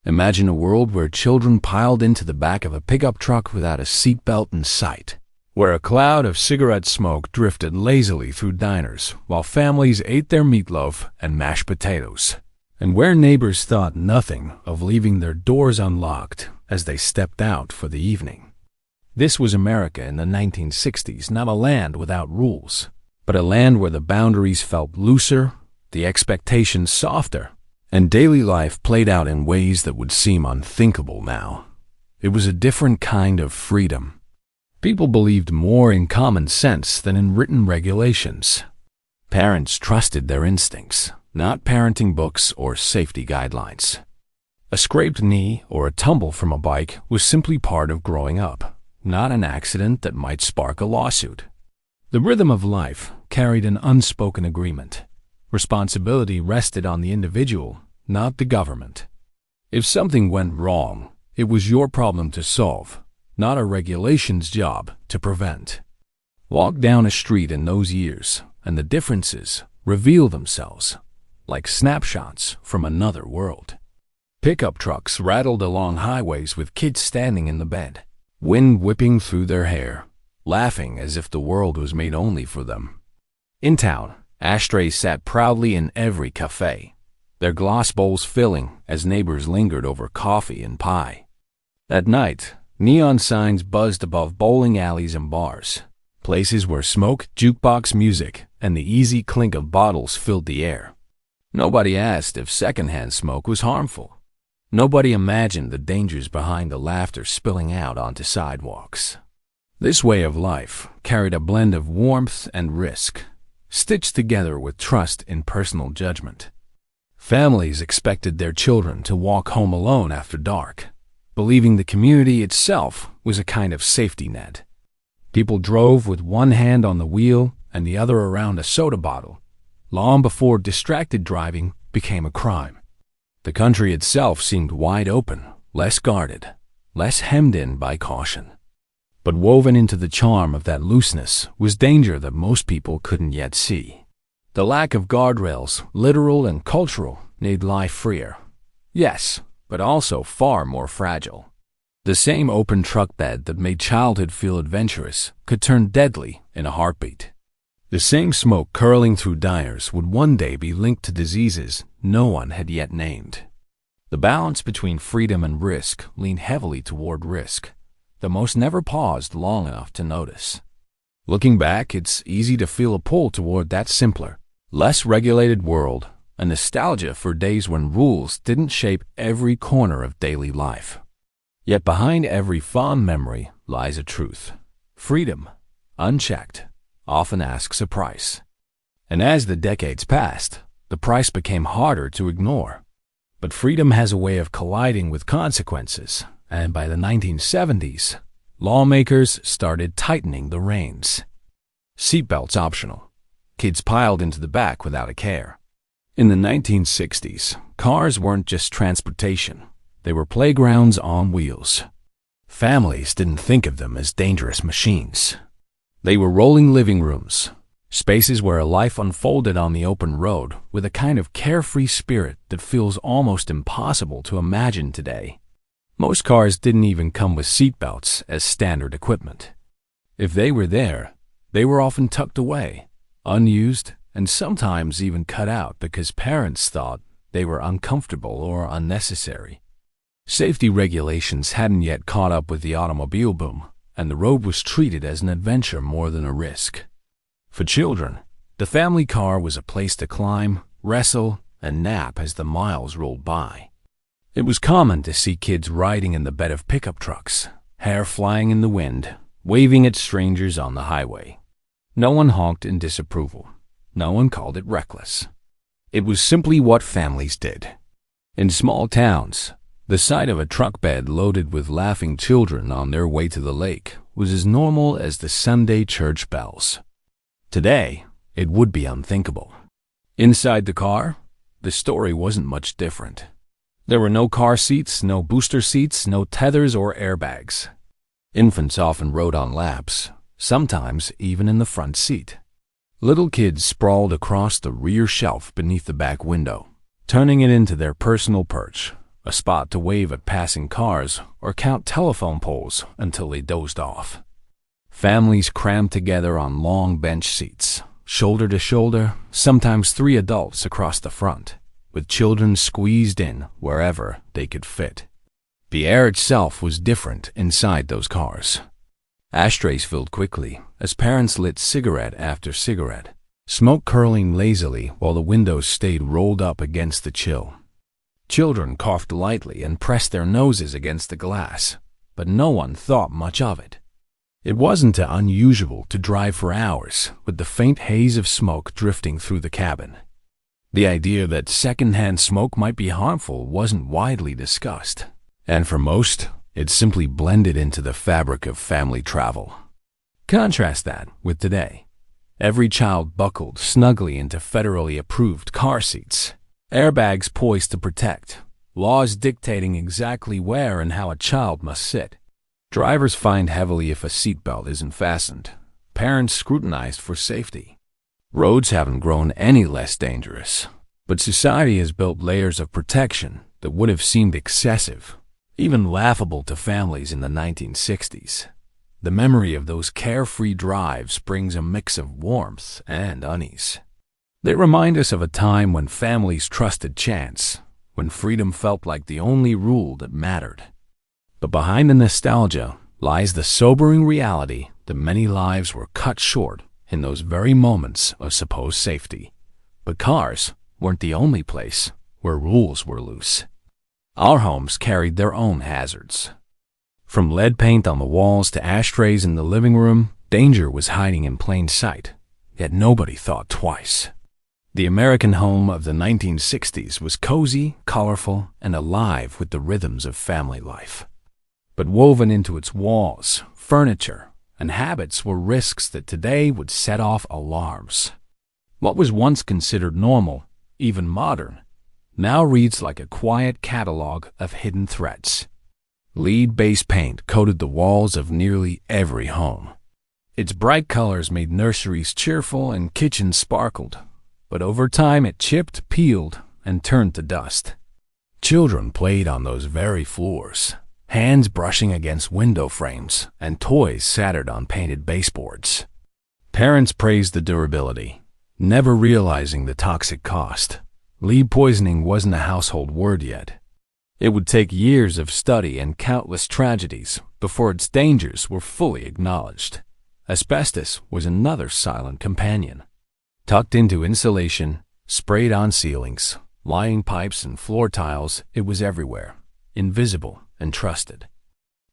Imagine a world where children piled into the back of a pickup truck without a seatbelt in sight, where a cloud of cigarette smoke drifted lazily through diners while families ate their meatloaf and mashed potatoes, and where neighbors thought nothing of leaving their doors unlocked as they stepped out for the evening. This was America in the 1960s, not a land without rules, but a land where the boundaries felt looser, the expectations softer, and daily life played out in ways that would seem unthinkable now. It was a different kind of freedom. People believed more in common sense than in written regulations. Parents trusted their instincts, not parenting books or safety guidelines. A scraped knee or a tumble from a bike was simply part of growing up, not an accident that might spark a lawsuit. The rhythm of life carried an unspoken agreement. Responsibility rested on the individual, not the government. If something went wrong, it was your problem to solve, not a regulation's job to prevent. Walk down a street in those years, and the differences reveal themselves, like snapshots from another world. Pickup trucks rattled along highways with kids standing in the bed, wind whipping through their hair, laughing as if the world was made only for them. In town, ashtrays sat proudly in every cafe, their glass bowls filling as neighbors lingered over coffee and pie. At night, neon signs buzzed above bowling alleys and bars, places where smoke, jukebox music, and the easy clink of bottles filled the air. Nobody asked if secondhand smoke was harmful. Nobody imagined the dangers behind the laughter spilling out onto sidewalks. This way of life carried a blend of warmth and risk, stitched together with trust in personal judgment. Families expected their children to walk home alone after dark, believing the community itself was a kind of safety net. People drove with one hand on the wheel and the other around a soda bottle, long before distracted driving became a crime. The country itself seemed wide open, less guarded, less hemmed in by caution. But woven into the charm of that looseness was danger that most people couldn't yet see. The lack of guardrails, literal and cultural, made life freer. Yes, but also far more fragile. The same open truck bed that made childhood feel adventurous could turn deadly in a heartbeat. The same smoke curling through diners would one day be linked to diseases no one had yet named. The balance between freedom and risk leaned heavily toward risk. The most never paused long enough to notice. Looking back, it's easy to feel a pull toward that simpler, less regulated world, a nostalgia for days when rules didn't shape every corner of daily life. Yet behind every fond memory lies a truth. Freedom, unchecked, often asks a price. And as the decades passed, the price became harder to ignore. But freedom has a way of colliding with consequences. And by the 1970s, lawmakers started tightening the reins. Seatbelts optional. Kids piled into the back without a care. In the 1960s, cars weren't just transportation. They were playgrounds on wheels. Families didn't think of them as dangerous machines. They were rolling living rooms, spaces where a life unfolded on the open road with a kind of carefree spirit that feels almost impossible to imagine today. Most cars didn't even come with seatbelts as standard equipment. If they were there, they were often tucked away, unused, and sometimes even cut out because parents thought they were uncomfortable or unnecessary. Safety regulations hadn't yet caught up with the automobile boom, and the road was treated as an adventure more than a risk. For children, the family car was a place to climb, wrestle, and nap as the miles rolled by. It was common to see kids riding in the bed of pickup trucks, hair flying in the wind, waving at strangers on the highway. No one honked in disapproval. No one called it reckless. It was simply what families did. In small towns, the sight of a truck bed loaded with laughing children on their way to the lake was as normal as the Sunday church bells. Today, it would be unthinkable. Inside the car, the story wasn't much different. There were no car seats, no booster seats, no tethers or airbags. Infants often rode on laps, sometimes even in the front seat. Little kids sprawled across the rear shelf beneath the back window, turning it into their personal perch, a spot to wave at passing cars or count telephone poles until they dozed off. Families crammed together on long bench seats, shoulder to shoulder, sometimes 3 adults across the front, with children squeezed in wherever they could fit. The air itself was different inside those cars. Ashtrays filled quickly as parents lit cigarette after cigarette, smoke curling lazily while the windows stayed rolled up against the chill. Children coughed lightly and pressed their noses against the glass, but no one thought much of it. It wasn't unusual to drive for hours with the faint haze of smoke drifting through the cabin. The idea that secondhand smoke might be harmful wasn't widely discussed, and for most, it simply blended into the fabric of family travel. Contrast that with today. Every child buckled snugly into federally approved car seats, airbags poised to protect, laws dictating exactly where and how a child must sit. Drivers fined heavily if a seatbelt isn't fastened. Parents scrutinized for safety. Roads haven't grown any less dangerous, but society has built layers of protection that would have seemed excessive, even laughable to families in the 1960s. The memory of those carefree drives brings a mix of warmth and unease. They remind us of a time when families trusted chance, when freedom felt like the only rule that mattered. But behind the nostalgia lies the sobering reality that many lives were cut short in those very moments of supposed safety. But cars weren't the only place where rules were loose. Our homes carried their own hazards. From lead paint on the walls to ashtrays in the living room, danger was hiding in plain sight, yet nobody thought twice. The American home of the 1960s was cozy, colorful, and alive with the rhythms of family life. But woven into its walls, furniture, and habits were risks that today would set off alarms. What was once considered normal, even modern, now reads like a quiet catalog of hidden threats. Lead-based paint coated the walls of nearly every home. Its bright colors made nurseries cheerful and kitchens sparkled, but over time it chipped, peeled, and turned to dust. Children played on those very floors, hands brushing against window frames and toys shattered on painted baseboards. Parents praised the durability, never realizing the toxic cost. Lead poisoning wasn't a household word yet. It would take years of study and countless tragedies before its dangers were fully acknowledged. Asbestos was another silent companion. Tucked into insulation, sprayed on ceilings, lining pipes and floor tiles, it was everywhere, invisible and trusted.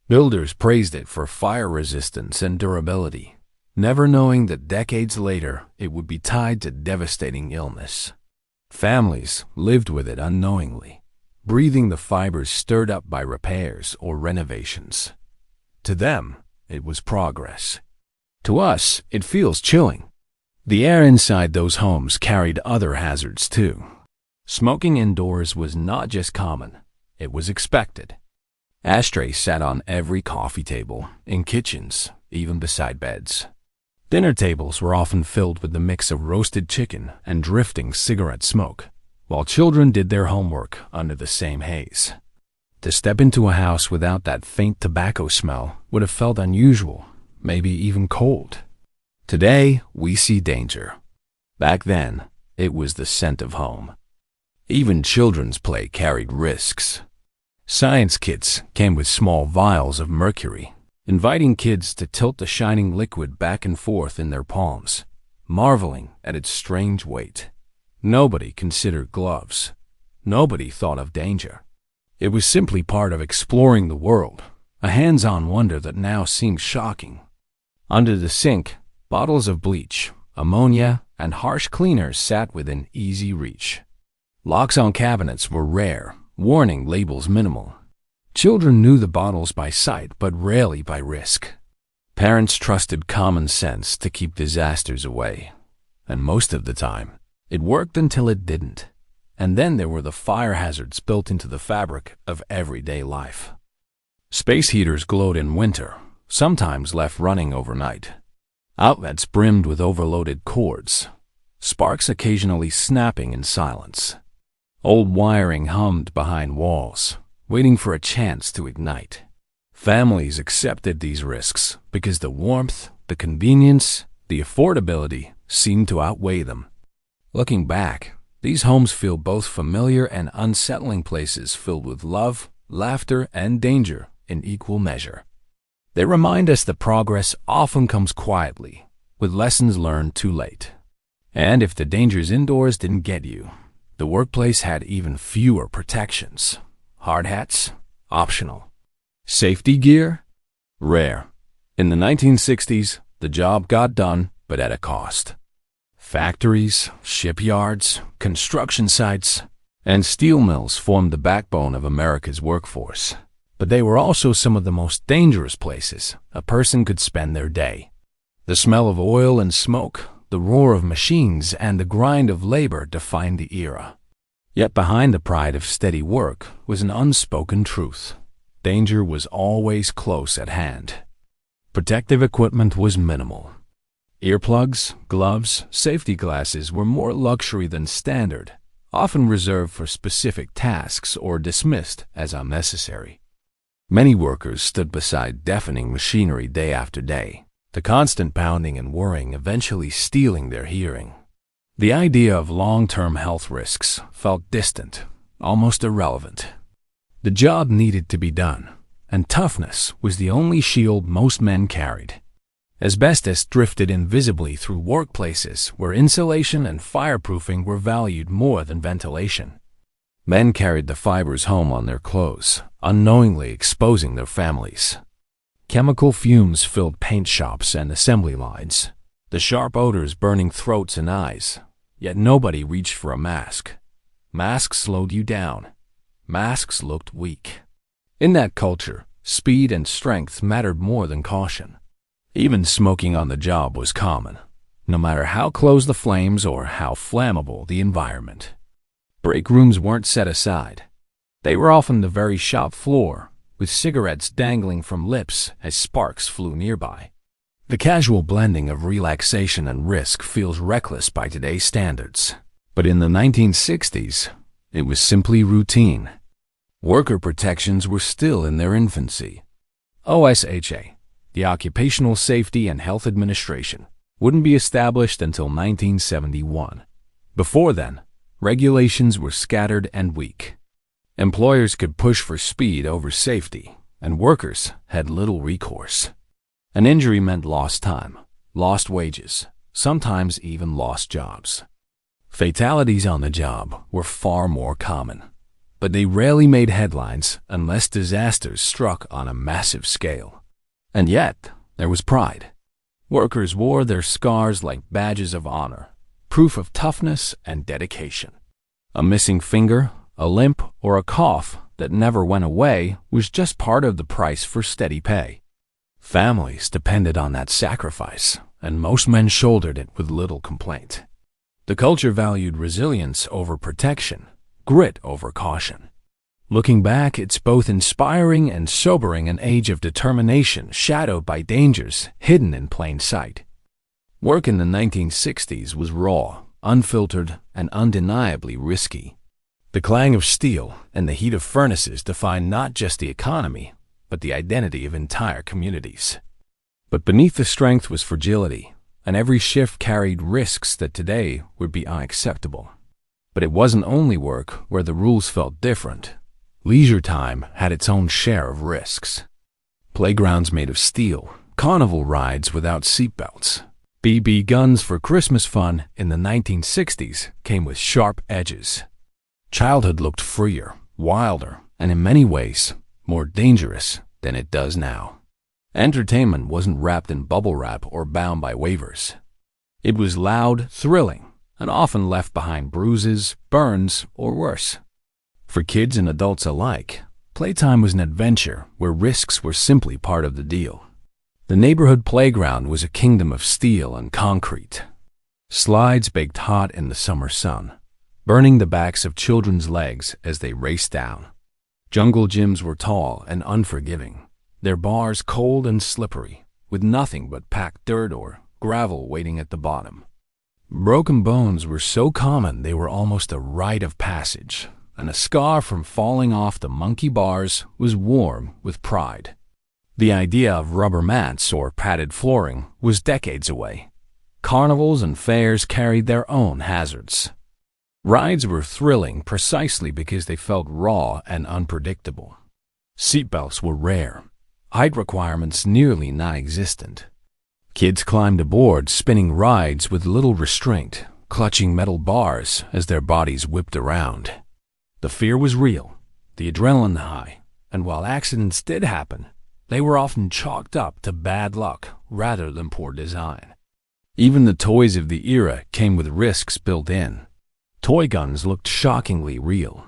Builders praised it for fire resistance and durability, never knowing that decades later it would be tied to devastating illness. Families lived with it unknowingly, breathing the fibers stirred up by repairs or renovations. To them, it was progress. To us, it feels chilling. The air inside those homes carried other hazards too. Smoking indoors was not just common, it was expected. Ashtrays sat on every coffee table, in kitchens, even beside beds. Dinner tables were often filled with the mix of roasted chicken and drifting cigarette smoke, while children did their homework under the same haze. To step into a house without that faint tobacco smell would have felt unusual, maybe even cold. Today, we see danger. Back then, it was the scent of home. Even children's play carried risks. Science kits came with small vials of mercury, inviting kids to tilt the shining liquid back and forth in their palms, marveling at its strange weight. Nobody considered gloves. Nobody thought of danger. It was simply part of exploring the world, a hands-on wonder that now seems shocking. Under the sink, bottles of bleach, ammonia, and harsh cleaners sat within easy reach. Locks on cabinets were rare, warning labels minimal. Children knew the bottles by sight, but rarely by risk. Parents trusted common sense to keep disasters away. And most of the time, it worked until it didn't. And then there were the fire hazards built into the fabric of everyday life. Space heaters glowed in winter, sometimes left running overnight. Outlets brimmed with overloaded cords, sparks occasionally snapping in silence. Old wiring hummed behind walls, waiting for a chance to ignite. Families accepted these risks because the warmth, the convenience, the affordability seemed to outweigh them. Looking back, these homes feel both familiar and unsettling places filled with love, laughter, and danger in equal measure. They remind us that progress often comes quietly, with lessons learned too late. And if the dangers indoors didn't get you, the workplace had even fewer protections. Hard hats? Optional. Safety gear? Rare. In the 1960s, the job got done, but at a cost. Factories, shipyards, construction sites, and steel mills formed the backbone of America's workforce. But they were also some of the most dangerous places a person could spend their day. The smell of oil and smoke, the roar of machines, and the grind of labor defined the era. Yet behind the pride of steady work was an unspoken truth. Danger was always close at hand. Protective equipment was minimal. Earplugs, gloves, safety glasses were more luxury than standard, often reserved for specific tasks or dismissed as unnecessary. Many workers stood beside deafening machinery day after day, the constant pounding and whirring eventually stealing their hearing. The idea of long-term health risks felt distant, almost irrelevant. The job needed to be done, and toughness was the only shield most men carried. Asbestos drifted invisibly through workplaces where insulation and fireproofing were valued more than ventilation. Men carried the fibers home on their clothes, unknowingly exposing their families. Chemical fumes filled paint shops and assembly lines, the sharp odors burning throats and eyes, yet nobody reached for a mask. Masks slowed you down. Masks looked weak. In that culture, speed and strength mattered more than caution. Even smoking on the job was common, no matter how close the flames or how flammable the environment. Break rooms weren't set aside. They were often the very shop floor, with cigarettes dangling from lips as sparks flew nearby. The casual blending of relaxation and risk feels reckless by today's standards. But in the 1960s, it was simply routine. Worker protections were still in their infancy. OSHA, the Occupational Safety and Health Administration, wouldn't be established until 1971. Before then, regulations were scattered and weak. Employers could push for speed over safety, and workers had little recourse. An injury meant lost time, lost wages, sometimes even lost jobs. Fatalities on the job were far more common, but they rarely made headlines unless disasters struck on a massive scale. And yet, there was pride. Workers wore their scars like badges of honor, proof of toughness and dedication. A missing finger, a limp, or a cough that never went away was just part of the price for steady pay. Families depended on that sacrifice, and most men shouldered it with little complaint. The culture valued resilience over protection, grit over caution. Looking back, it's both inspiring and sobering, an age of determination shadowed by dangers hidden in plain sight. Work in the 1960s was raw, unfiltered, and undeniably risky. The clang of steel and the heat of furnaces defined not just the economy, but the identity of entire communities. But beneath the strength was fragility, and every shift carried risks that today would be unacceptable. But it wasn't only work where the rules felt different. Leisure time had its own share of risks. Playgrounds made of steel, carnival rides without seatbelts. BB guns for Christmas fun in the 1960s came with sharp edges. Childhood looked freer, wilder, and in many ways, more dangerous than it does now. Entertainment wasn't wrapped in bubble wrap or bound by waivers. It was loud, thrilling, and often left behind bruises, burns, or worse. For kids and adults alike, playtime was an adventure where risks were simply part of the deal. The neighborhood playground was a kingdom of steel and concrete. Slides baked hot in the summer sun, burning the backs of children's legs as they raced down. Jungle gyms were tall and unforgiving, their bars cold and slippery, with nothing but packed dirt or gravel waiting at the bottom. Broken bones were so common they were almost a rite of passage, and a scar from falling off the monkey bars was worn with pride. The idea of rubber mats or padded flooring was decades away. Carnivals and fairs carried their own hazards. Rides were thrilling precisely because they felt raw and unpredictable. Seatbelts were rare, height requirements nearly non-existent. Kids climbed aboard spinning rides with little restraint, clutching metal bars as their bodies whipped around. The fear was real, the adrenaline high, and while accidents did happen, they were often chalked up to bad luck rather than poor design. Even the toys of the era came with risks built in. Toy guns looked shockingly real,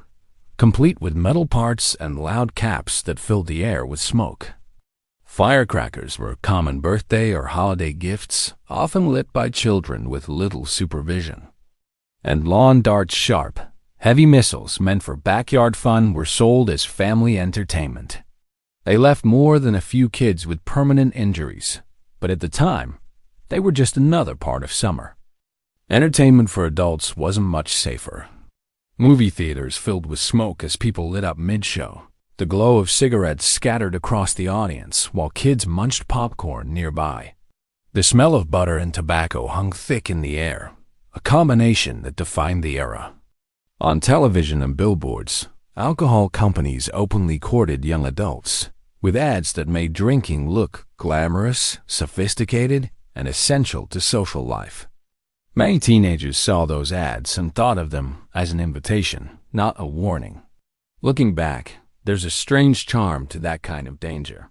complete with metal parts and loud caps that filled the air with smoke. Firecrackers were common birthday or holiday gifts, often lit by children with little supervision. And lawn darts sharp, heavy missiles meant for backyard fun were sold as family entertainment. They left more than a few kids with permanent injuries, but at the time, they were just another part of summer. Entertainment for adults wasn't much safer. Movie theaters filled with smoke as people lit up mid-show. The glow of cigarettes scattered across the audience while kids munched popcorn nearby. The smell of butter and tobacco hung thick in the air, a combination that defined the era. On television and billboards, alcohol companies openly courted young adults, with ads that made drinking look glamorous, sophisticated, and essential to social life. Many teenagers saw those ads and thought of them as an invitation, not a warning. Looking back, there's a strange charm to that kind of danger.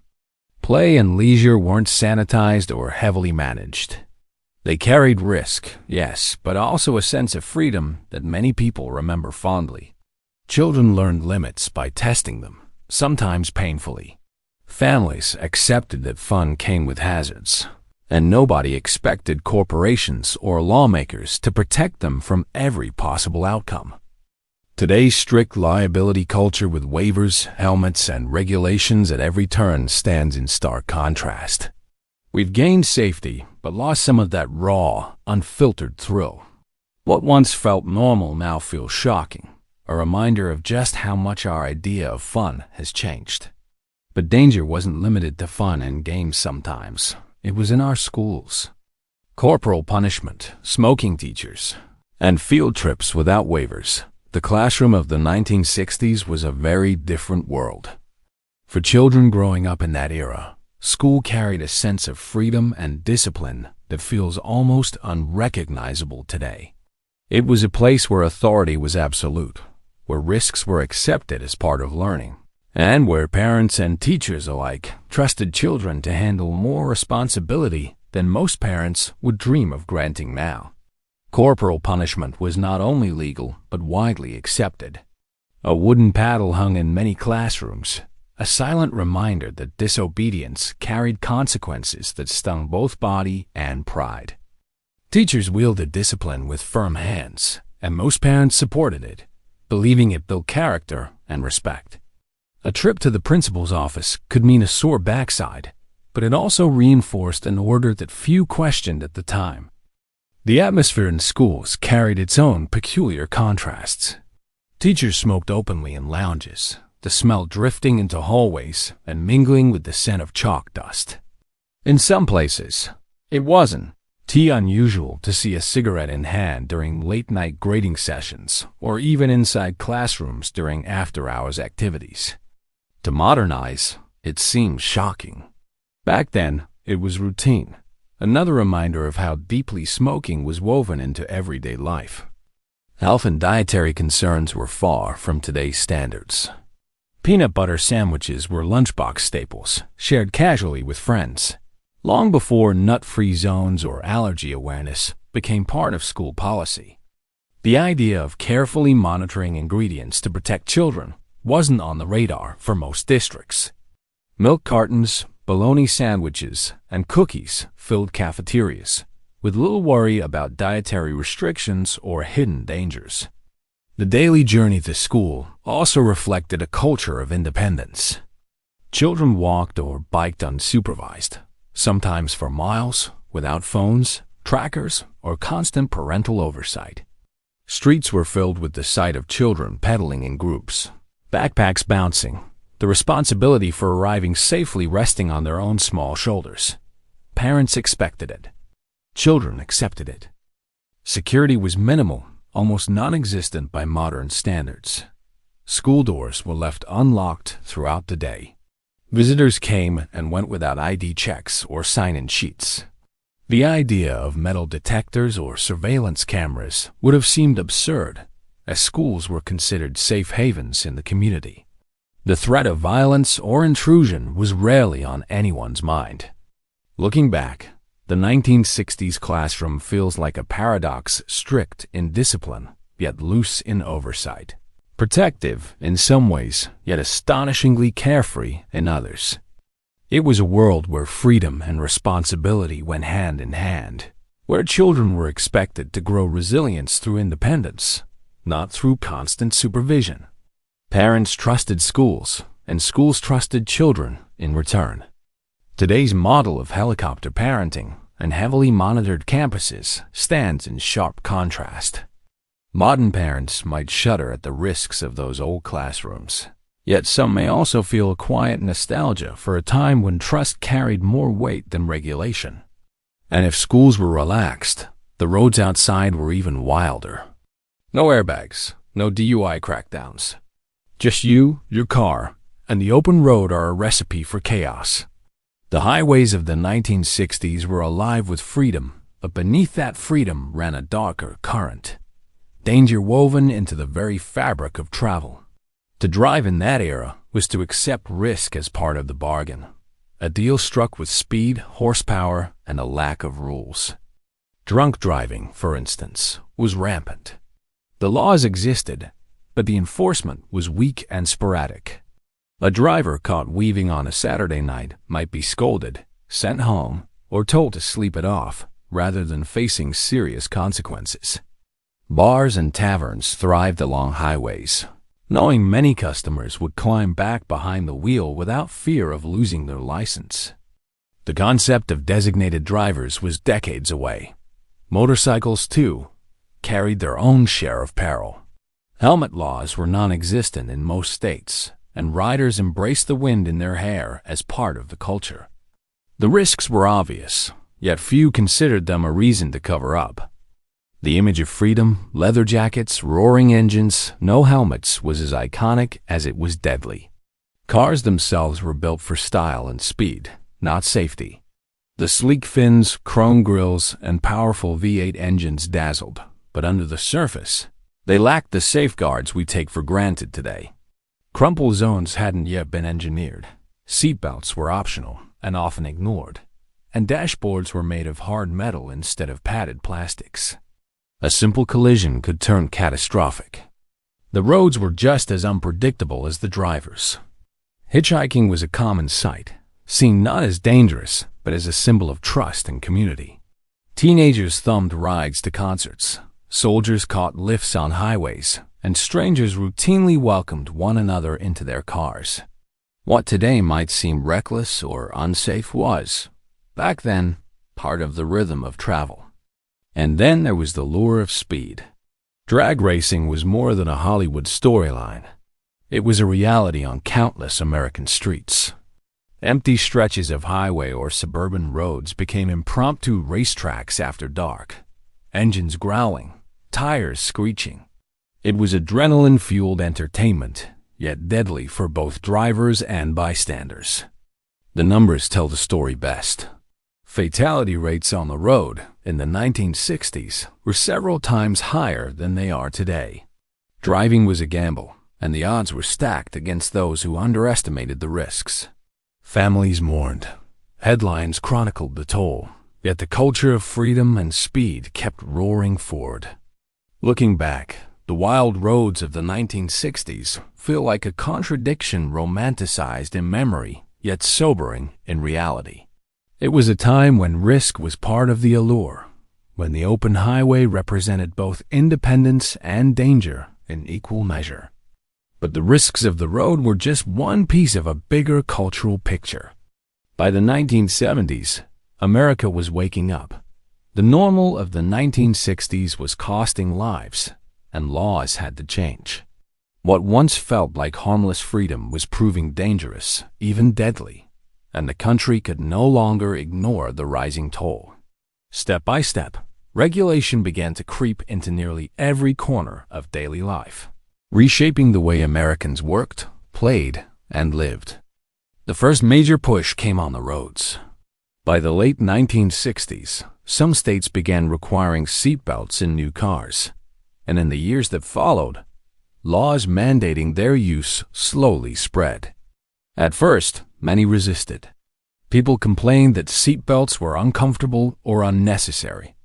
Play and leisure weren't sanitized or heavily managed. They carried risk, yes, but also a sense of freedom that many people remember fondly. Children learned limits by testing them, sometimes painfully. Families accepted that fun came with hazards, and nobody expected corporations or lawmakers to protect them from every possible outcome. Today's strict liability culture with waivers, helmets, and regulations at every turn stands in stark contrast. We've gained safety, but lost some of that raw, unfiltered thrill. What once felt normal now feels shocking, a reminder of just how much our idea of fun has changed. But danger wasn't limited to fun and games sometimes. It was in our schools. Corporal punishment, smoking teachers, and field trips without waivers. The classroom of the 1960s was a very different world. For children growing up in that era, school carried a sense of freedom and discipline that feels almost unrecognizable today. It was a place where authority was absolute, where risks were accepted as part of learning, and where parents and teachers alike trusted children to handle more responsibility than most parents would dream of granting now. Corporal punishment was not only legal, but widely accepted. A wooden paddle hung in many classrooms, a silent reminder that disobedience carried consequences that stung both body and pride. Teachers wielded discipline with firm hands, and most parents supported it, believing it built character and respect. A trip to the principal's office could mean a sore backside, but it also reinforced an order that few questioned at the time. The atmosphere in schools carried its own peculiar contrasts. Teachers smoked openly in lounges, the smell drifting into hallways and mingling with the scent of chalk dust. In some places, it wasn't too unusual to see a cigarette in hand during late-night grading sessions or even inside classrooms during after-hours activities. To modernize, it seems shocking. Back then, it was routine. Another reminder of how deeply smoking was woven into everyday life. Health and dietary concerns were far from today's standards. Peanut butter sandwiches were lunchbox staples, shared casually with friends, long before nut-free zones or allergy awareness became part of school policy. The idea of carefully monitoring ingredients to protect children wasn't on the radar for most districts. Milk cartons, bologna sandwiches, and cookies filled cafeterias, with little worry about dietary restrictions or hidden dangers. The daily journey to school also reflected a culture of independence. Children walked or biked unsupervised, sometimes for miles, without phones, trackers, or constant parental oversight. Streets were filled with the sight of children pedaling in groups, backpacks bouncing, the responsibility for arriving safely resting on their own small shoulders. Parents expected it. Children accepted it. Security was minimal, almost non-existent by modern standards. School doors were left unlocked throughout the day. Visitors came and went without ID checks or sign-in sheets. The idea of metal detectors or surveillance cameras would have seemed absurd, as schools were considered safe havens in the community. The threat of violence or intrusion was rarely on anyone's mind. Looking back, the 1960s classroom feels like a paradox, strict in discipline, yet loose in oversight. Protective in some ways, yet astonishingly carefree in others. It was a world where freedom and responsibility went hand in hand, where children were expected to grow resilience through independence, not through constant supervision. Parents trusted schools, and schools trusted children in return. Today's model of helicopter parenting and heavily monitored campuses stands in sharp contrast. Modern parents might shudder at the risks of those old classrooms. Yet some may also feel a quiet nostalgia for a time when trust carried more weight than regulation. And if schools were relaxed, the roads outside were even wilder. No airbags, no DUI crackdowns. Just you, your car, and the open road are a recipe for chaos. The highways of the 1960s were alive with freedom, but beneath that freedom ran a darker current. Danger woven into the very fabric of travel. To drive in that era was to accept risk as part of the bargain, a deal struck with speed, horsepower, and a lack of rules. Drunk driving, for instance, was rampant. The laws existed, but the enforcement was weak and sporadic. A driver caught weaving on a Saturday night might be scolded, sent home, or told to sleep it off, rather than facing serious consequences. Bars and taverns thrived along highways, knowing many customers would climb back behind the wheel without fear of losing their license. The concept of designated drivers was decades away. Motorcycles, too, carried their own share of peril. Helmet laws were non-existent in most states, and riders embraced the wind in their hair as part of the culture. The risks were obvious, yet few considered them a reason to cover up. The image of freedom, leather jackets, roaring engines, no helmets was as iconic as it was deadly. Cars themselves were built for style and speed, not safety. The sleek fins, chrome grills, and powerful V8 engines dazzled, but under the surface, they lacked the safeguards we take for granted today. Crumple zones hadn't yet been engineered. Seatbelts were optional and often ignored, and dashboards were made of hard metal instead of padded plastics. A simple collision could turn catastrophic. The roads were just as unpredictable as the drivers. Hitchhiking was a common sight, seen not as dangerous, but as a symbol of trust and community. Teenagers thumbed rides to concerts, soldiers caught lifts on highways, and strangers routinely welcomed one another into their cars. What today might seem reckless or unsafe was, back then, part of the rhythm of travel. And then there was the lure of speed. Drag racing was more than a Hollywood storyline. It was a reality on countless American streets. Empty stretches of highway or suburban roads became impromptu racetracks after dark, engines growling, tires screeching. It was adrenaline-fueled entertainment, yet deadly for both drivers and bystanders. The numbers tell the story best. Fatality rates on the road in the 1960s were several times higher than they are today. Driving was a gamble, and the odds were stacked against those who underestimated the risks. Families mourned. Headlines chronicled the toll, yet the culture of freedom and speed kept roaring forward. Looking back, the wild roads of the 1960s feel like a contradiction romanticized in memory, yet sobering in reality. It was a time when risk was part of the allure, when the open highway represented both independence and danger in equal measure. But the risks of the road were just one piece of a bigger cultural picture. By the 1970s, America was waking up. The normal of the 1960s was costing lives, and laws had to change. What once felt like harmless freedom was proving dangerous, even deadly, and the country could no longer ignore the rising toll. Step by step, regulation began to creep into nearly every corner of daily life, reshaping the way Americans worked, played, and lived. The first major push came on the roads. By the late 1960s, some states began requiring seatbelts in new cars, and in the years that followed, laws mandating their use slowly spread. At first, many resisted. People complained that seatbelts were uncomfortable or unnecessary,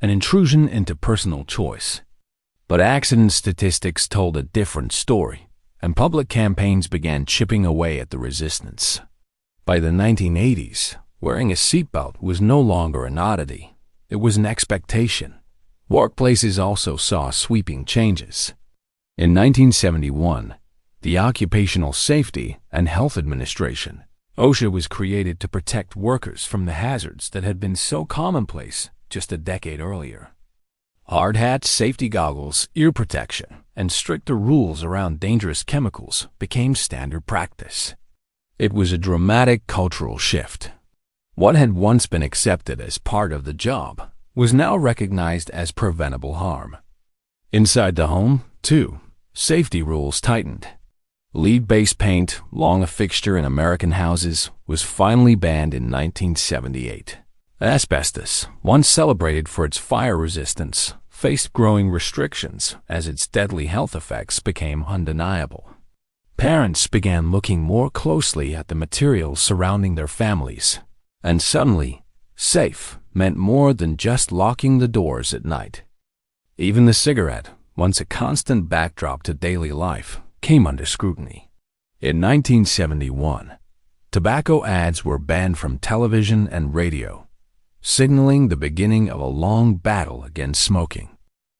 an intrusion into personal choice. But accident statistics told a different story, and public campaigns began chipping away at the resistance. By the 1980s, wearing a seatbelt was no longer an oddity. It was an expectation. Workplaces also saw sweeping changes. In 1971, the Occupational Safety and Health Administration, OSHA, was created to protect workers from the hazards that had been so commonplace just a decade earlier. Hard hats, safety goggles, ear protection, and stricter rules around dangerous chemicals became standard practice. It was a dramatic cultural shift. What had once been accepted as part of the job was now recognized as preventable harm. Inside the home, too, safety rules tightened. Lead-based paint, long a fixture in American houses, was finally banned in 1978. Asbestos, once celebrated for its fire resistance, faced growing restrictions as its deadly health effects became undeniable. Parents began looking more closely at the materials surrounding their families, and suddenly, safe meant more than just locking the doors at night. Even the cigarette, once a constant backdrop to daily life, came under scrutiny. In 1971, tobacco ads were banned from television and radio, signaling the beginning of a long battle against smoking.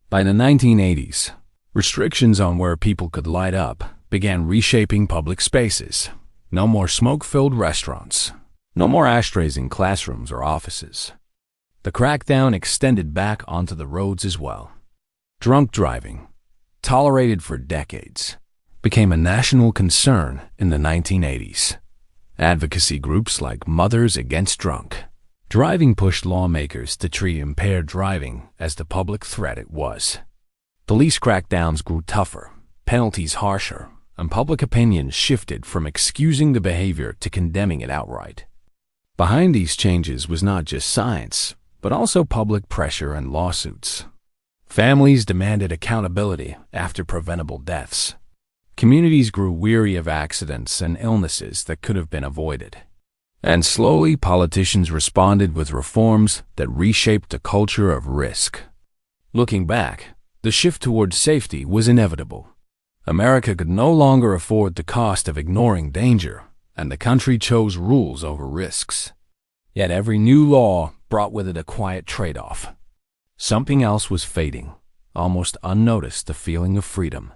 By the 1980s, restrictions on where people could light up began reshaping public spaces. No more smoke-filled restaurants. No more ashtrays in classrooms or offices. The crackdown extended back onto the roads as well. Drunk driving, tolerated for decades, became a national concern in the 1980s. Advocacy groups like Mothers Against Drunk Driving pushed lawmakers to treat impaired driving as the public threat it was. Police crackdowns grew tougher, penalties harsher, and public opinion shifted from excusing the behavior to condemning it outright. Behind these changes was not just science, but also public pressure and lawsuits. Families demanded accountability after preventable deaths. Communities grew weary of accidents and illnesses that could have been avoided. And slowly, politicians responded with reforms that reshaped a culture of risk. Looking back, the shift towards safety was inevitable. America could no longer afford the cost of ignoring danger, and the country chose rules over risks. Yet every new law brought with it a quiet trade-off. Something else was fading, almost unnoticed, the feeling of freedom.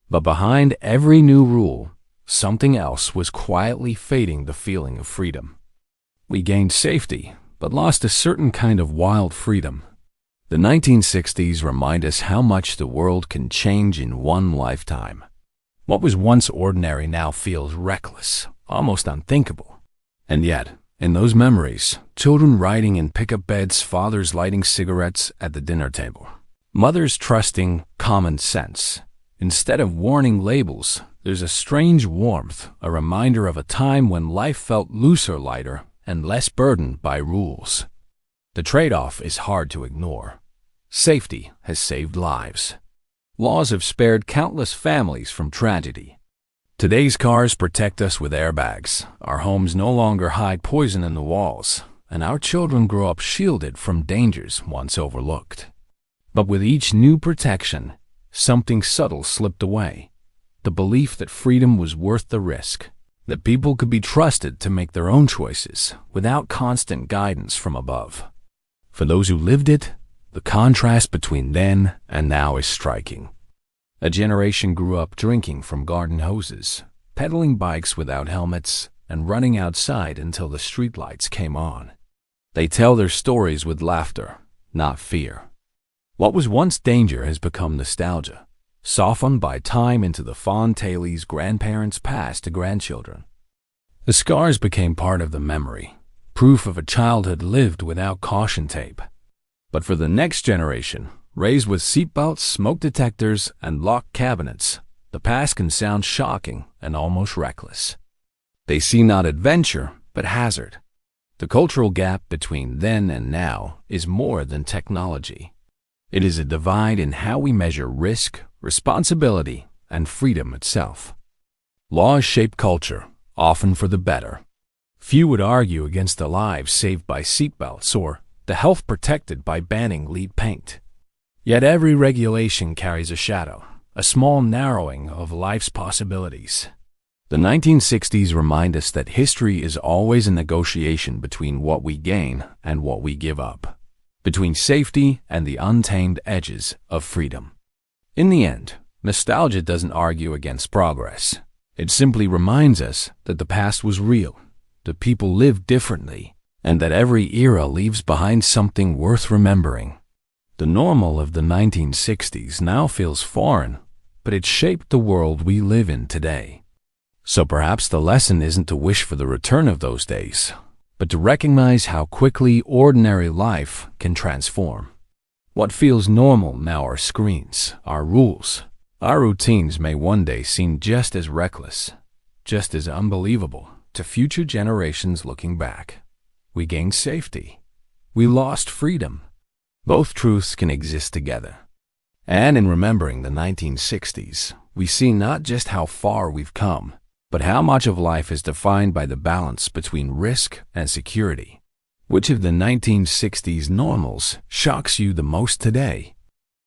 But behind every new rule, something else was quietly fading, the feeling of freedom. We gained safety, but lost a certain kind of wild freedom. The 1960s remind us how much the world can change in one lifetime. What was once ordinary now feels reckless, almost unthinkable. And yet, in those memories, children riding in pickup beds, fathers lighting cigarettes at the dinner table, mothers trusting common sense. Instead of warning labels, there's a strange warmth, a reminder of a time when life felt looser, lighter, and less burdened by rules. The trade-off is hard to ignore. Safety has saved lives. Laws have spared countless families from tragedy. Today's cars protect us with airbags. Our homes no longer hide poison in the walls, and our children grow up shielded from dangers once overlooked. But with each new protection, something subtle slipped away. The belief that freedom was worth the risk, that people could be trusted to make their own choices without constant guidance from above. For those who lived it, the contrast between then and now is striking. A generation grew up drinking from garden hoses, pedaling bikes without helmets, and running outside until the streetlights came on. They tell their stories with laughter, not fear. What was once danger has become nostalgia, softened by time into the fond tales grandparents passed to grandchildren. The scars became part of the memory, proof of a childhood lived without caution tape. But for the next generation, raised with seatbelts, smoke detectors, and locked cabinets, the past can sound shocking and almost reckless. They see not adventure, but hazard. The cultural gap between then and now is more than technology. It is a divide in how we measure risk, responsibility, and freedom itself. Laws shape culture, often for the better. Few would argue against the lives saved by seatbelts or the health protected by banning lead paint. Yet every regulation carries a shadow, a small narrowing of life's possibilities. The 1960s remind us that history is always a negotiation between what we gain and what we give up, between safety and the untamed edges of freedom. In the end, nostalgia doesn't argue against progress. It simply reminds us that the past was real, that people lived differently, and that every era leaves behind something worth remembering. The normal of the 1960s now feels foreign, but it shaped the world we live in today. So perhaps the lesson isn't to wish for the return of those days, but to recognize how quickly ordinary life can transform. What feels normal now are screens, our rules. Our routines may one day seem just as reckless, just as unbelievable to future generations looking back. We gained safety. We lost freedom. Both truths can exist together. And in remembering the 1960s, we see not just how far we've come, but how much of life is defined by the balance between risk and security. Which of the 1960s normals shocks you the most today?